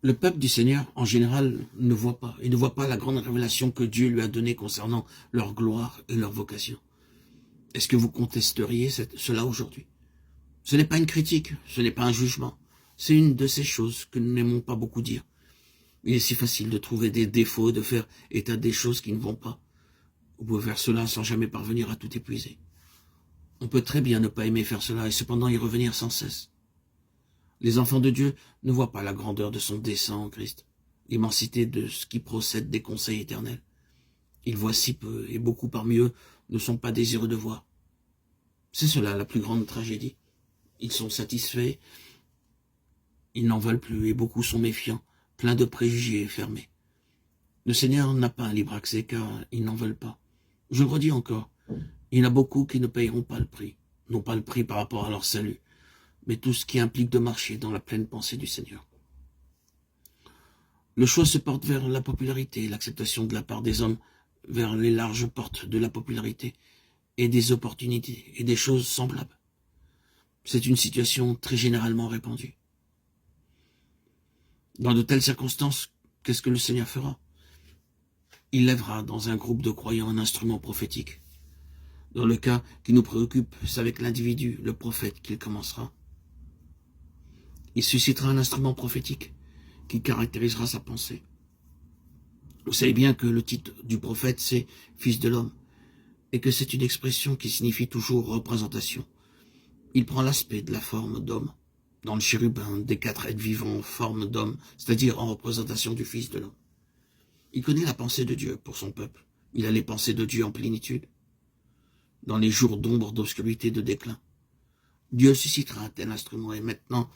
Le peuple du Seigneur, en général, ne voit pas. Il ne voit pas la grande révélation que Dieu lui a donnée concernant leur gloire et leur vocation. Est-ce que vous contesteriez cela aujourd'hui? Ce n'est pas une critique, ce n'est pas un jugement. C'est une de ces choses que nous n'aimons pas beaucoup dire. Il est si facile de trouver des défauts, de faire état des choses qui ne vont pas. Vous pouvez faire cela sans jamais parvenir à tout épuiser. On peut très bien ne pas aimer faire cela et cependant y revenir sans cesse. Les enfants de Dieu ne voient pas la grandeur de son dessein en Christ, l'immensité de ce qui procède des conseils éternels. Ils voient si peu, et beaucoup parmi eux ne sont pas désireux de voir. C'est cela la plus grande tragédie. Ils sont satisfaits, ils n'en veulent plus, et beaucoup sont méfiants, pleins de préjugés et fermés. Le Seigneur n'a pas un libre accès, car ils n'en veulent pas. Je le redis encore, il y en a beaucoup qui ne payeront pas le prix, non pas le prix par rapport à leur salut, mais tout ce qui implique de marcher dans la pleine pensée du Seigneur. Le choix se porte vers la popularité, l'acceptation de la part des hommes vers les larges portes de la popularité et des opportunités et des choses semblables. C'est une situation très généralement répandue. Dans de telles circonstances, qu'est-ce que le Seigneur fera? Il lèvera dans un groupe de croyants un instrument prophétique. Dans le cas qui nous préoccupe, c'est avec l'individu, le prophète, qu'il commencera. Il suscitera un instrument prophétique qui caractérisera sa pensée. Vous savez bien que le titre du prophète, c'est « Fils de l'homme » et que c'est une expression qui signifie toujours représentation. Il prend l'aspect de la forme d'homme, dans le chérubin des 4 êtres vivants en forme d'homme, c'est-à-dire en représentation du Fils de l'homme. Il connaît la pensée de Dieu pour son peuple. Il a les pensées de Dieu en plénitude. Dans les jours d'ombre, d'obscurité, de déclin, Dieu suscitera un tel instrument et maintenant,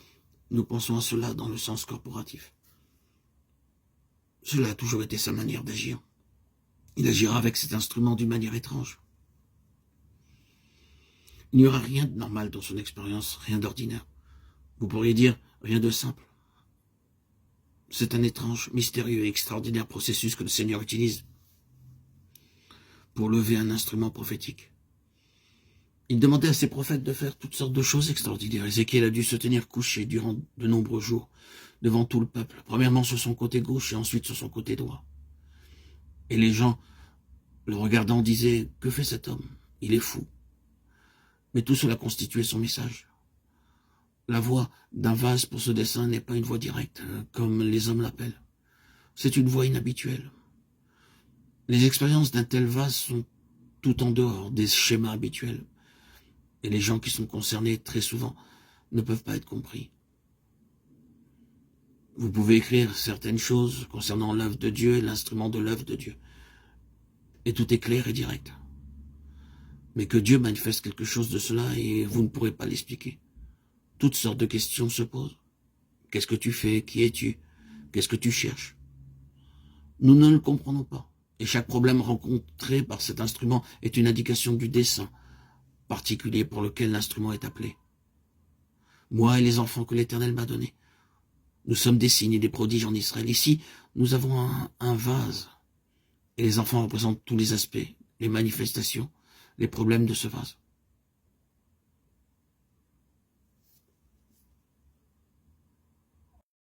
nous pensons à cela dans le sens corporatif. Cela a toujours été sa manière d'agir. Il agira avec cet instrument d'une manière étrange. Il n'y aura rien de normal dans son expérience, rien d'ordinaire. Vous pourriez dire rien de simple. C'est un étrange, mystérieux et extraordinaire processus que le Seigneur utilise pour lever un instrument prophétique. Il demandait à ses prophètes de faire toutes sortes de choses extraordinaires. Ézéchiel a dû se tenir couché durant de nombreux jours devant tout le peuple, premièrement sur son côté gauche et ensuite sur son côté droit. Et les gens, le regardant, disaient « Que fait cet homme? Il est fou. » Mais tout cela constituait son message. La voix d'un vase pour ce dessin n'est pas une voix directe, comme les hommes l'appellent. C'est une voix inhabituelle. Les expériences d'un tel vase sont tout en dehors des schémas habituels. Et les gens qui sont concernés, très souvent, ne peuvent pas être compris. Vous pouvez écrire certaines choses concernant l'œuvre de Dieu et l'instrument de l'œuvre de Dieu. Et tout est clair et direct. Mais que Dieu manifeste quelque chose de cela et vous ne pourrez pas l'expliquer. Toutes sortes de questions se posent. Qu'est-ce que tu fais? Qui es-tu? Qu'est-ce que tu cherches? Nous ne le comprenons pas. Et chaque problème rencontré par cet instrument est une indication du dessein particulier pour lequel l'instrument est appelé. Moi et les enfants que l'Éternel m'a donnés, nous sommes des signes et des prodiges en Israël. Ici, nous avons un vase. Et les enfants représentent tous les aspects, les manifestations, les problèmes de ce vase.